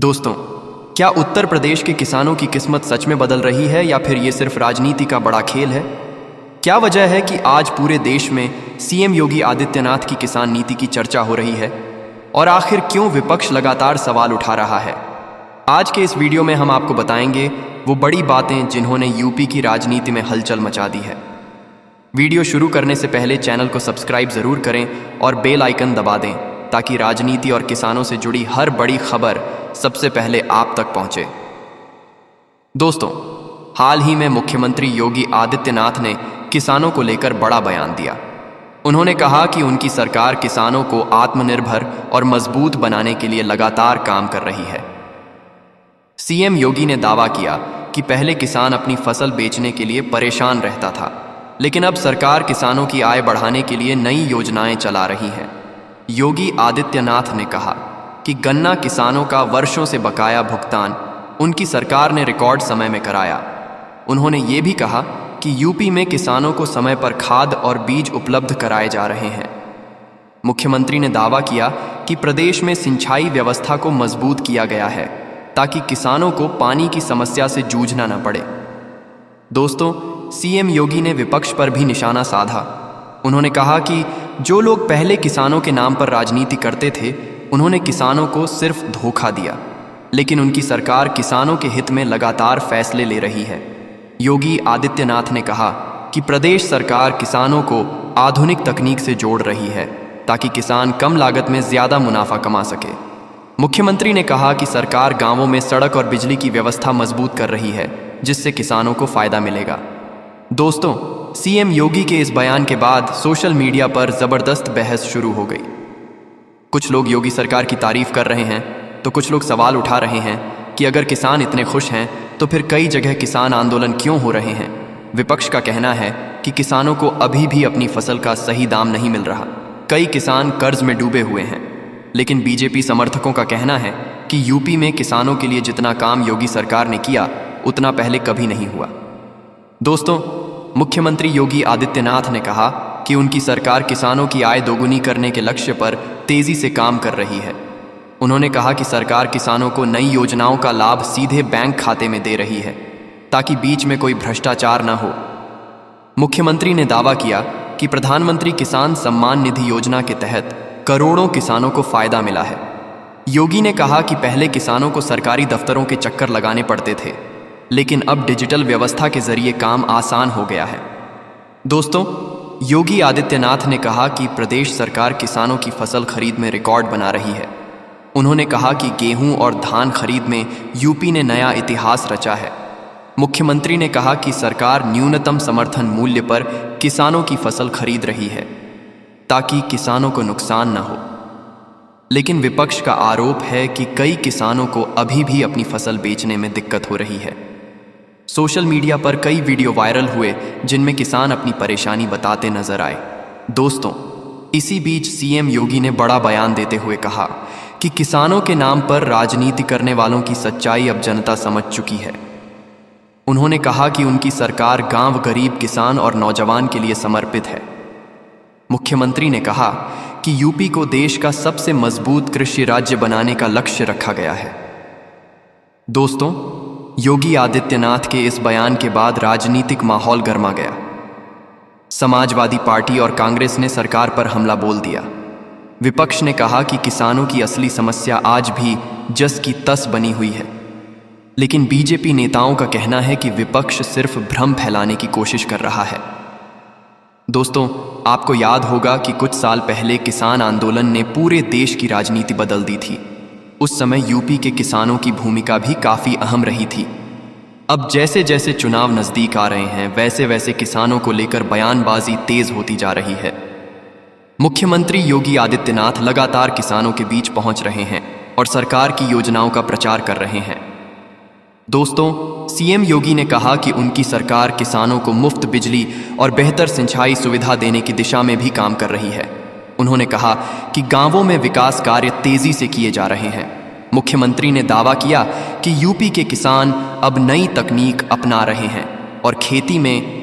दोस्तों, क्या उत्तर प्रदेश के किसानों की किस्मत सच में बदल रही है या फिर ये सिर्फ राजनीति का बड़ा खेल है? क्या वजह है कि आज पूरे देश में सीएम योगी आदित्यनाथ की किसान नीति की चर्चा हो रही है? और आखिर क्यों विपक्ष लगातार सवाल उठा रहा है? आज के इस वीडियो में हम आपको बताएंगे वो बड़ी बातें जिन्होंने यूपी की राजनीति में हलचल मचा दी है। वीडियो शुरू करने से पहले चैनल को सब्सक्राइब जरूर करें और बेल आइकन दबा दें ताकि राजनीति और किसानों से जुड़ी हर बड़ी खबर सबसे पहले आप तक पहुंचे। दोस्तों, हाल ही में मुख्यमंत्री योगी आदित्यनाथ ने किसानों को लेकर बड़ा बयान दिया। उन्होंने कहा कि उनकी सरकार किसानों को आत्मनिर्भर और मजबूत बनाने के लिए लगातार काम कर रही है। सीएम योगी ने दावा किया कि पहले किसान अपनी फसल बेचने के लिए परेशान रहता था, लेकिन अब सरकार किसानों की आय बढ़ाने के लिए नई योजनाएं चला रही है। योगी आदित्यनाथ ने कहा कि गन्ना किसानों का वर्षों से बकाया भुगतान उनकी सरकार ने रिकॉर्ड समय में कराया। उन्होंने ये भी कहा कि यूपी में किसानों को समय पर खाद और बीज उपलब्ध कराए जा रहे हैं। मुख्यमंत्री ने दावा किया कि प्रदेश में सिंचाई व्यवस्था को मजबूत किया गया है ताकि किसानों को पानी की समस्या से जूझना न पड़े। दोस्तों, सीएम योगी ने विपक्ष पर भी निशाना साधा। उन्होंने कहा कि जो लोग पहले किसानों के नाम पर राजनीति करते थे, उन्होंने किसानों को सिर्फ धोखा दिया, लेकिन उनकी सरकार किसानों के हित में लगातार फैसले ले रही है। योगी आदित्यनाथ ने कहा कि प्रदेश सरकार किसानों को आधुनिक तकनीक से जोड़ रही है ताकि किसान कम लागत में ज़्यादा मुनाफा कमा सके। मुख्यमंत्री ने कहा कि सरकार गांवों में सड़क और बिजली की व्यवस्था मजबूत कर रही है, जिससे किसानों को फायदा मिलेगा। दोस्तों, सीएम योगी के इस बयान के बाद सोशल मीडिया पर ज़बरदस्त बहस शुरू हो गई। कुछ लोग योगी सरकार की तारीफ कर रहे हैं तो कुछ लोग सवाल उठा रहे हैं कि अगर किसान इतने खुश हैं तो फिर कई जगह किसान आंदोलन क्यों हो रहे हैं। विपक्ष का कहना है कि किसानों को अभी भी अपनी फसल का सही दाम नहीं मिल रहा। कई किसान कर्ज में डूबे हुए हैं, लेकिन बीजेपी समर्थकों का कहना है कि यूपी में किसानों के लिए जितना काम योगी सरकार ने किया उतना पहले कभी नहीं हुआ। दोस्तों, मुख्यमंत्री योगी आदित्यनाथ ने कहा कि उनकी सरकार किसानों की आय दोगुनी करने के लक्ष्य पर तेजी से काम कर रही है। उन्होंने कहा कि सरकार किसानों को नई योजनाओं का लाभ सीधे बैंक खाते में दे रही है ताकि बीच में कोई भ्रष्टाचार न हो। मुख्यमंत्री ने दावा किया कि प्रधानमंत्री किसान सम्मान निधि योजना के तहत करोड़ों किसानों को फायदा मिला है। योगी ने कहा कि पहले किसानों को सरकारी दफ्तरों के चक्कर लगाने पड़ते थे, लेकिन अब डिजिटल व्यवस्था के जरिए काम आसान हो गया है। दोस्तों, योगी आदित्यनाथ ने कहा कि प्रदेश सरकार किसानों की फसल खरीद में रिकॉर्ड बना रही है। उन्होंने कहा कि गेहूं और धान खरीद में यूपी ने नया इतिहास रचा है। मुख्यमंत्री ने कहा कि सरकार न्यूनतम समर्थन मूल्य पर किसानों की फसल खरीद रही है ताकि किसानों को नुकसान न हो। लेकिन विपक्ष का आरोप है कि कई किसानों को अभी भी अपनी फसल बेचने में दिक्कत हो रही है। सोशल मीडिया पर कई वीडियो वायरल हुए जिनमें किसान अपनी परेशानी बताते नजर आए। दोस्तों, इसी बीच सीएम योगी ने बड़ा बयान देते हुए कहा कि किसानों के नाम पर राजनीति करने वालों की सच्चाई अब जनता समझ चुकी है। उन्होंने कहा कि उनकी सरकार गांव, गरीब, किसान और नौजवान के लिए समर्पित है। मुख्यमंत्री ने कहा कि यूपी को देश का सबसे मजबूत कृषि राज्य बनाने का लक्ष्य रखा गया है। दोस्तों, योगी आदित्यनाथ के इस बयान के बाद राजनीतिक माहौल गर्मा गया। समाजवादी पार्टी और कांग्रेस ने सरकार पर हमला बोल दिया। विपक्ष ने कहा कि किसानों की असली समस्या आज भी जस की तस बनी हुई है, लेकिन बीजेपी नेताओं का कहना है कि विपक्ष सिर्फ भ्रम फैलाने की कोशिश कर रहा है। दोस्तों, आपको याद होगा कि कुछ साल पहले किसान आंदोलन ने पूरे देश की राजनीति बदल दी थी। उस समय यूपी के किसानों की भूमिका भी काफ़ी अहम रही थी। अब जैसे जैसे चुनाव नज़दीक आ रहे हैं, वैसे वैसे किसानों को लेकर बयानबाजी तेज होती जा रही है। मुख्यमंत्री योगी आदित्यनाथ लगातार किसानों के बीच पहुंच रहे हैं और सरकार की योजनाओं का प्रचार कर रहे हैं। दोस्तों, सीएम योगी ने कहा कि उनकी सरकार किसानों को मुफ्त बिजली और बेहतर सिंचाई सुविधा देने की दिशा में भी काम कर रही है। उन्होंने कहा कि गांवों में विकास कार्य तेजी से किए जा रहे हैं। मुख्यमंत्री ने दावा किया कि यूपी के किसान अब नई तकनीक अपना रहे हैं और खेती में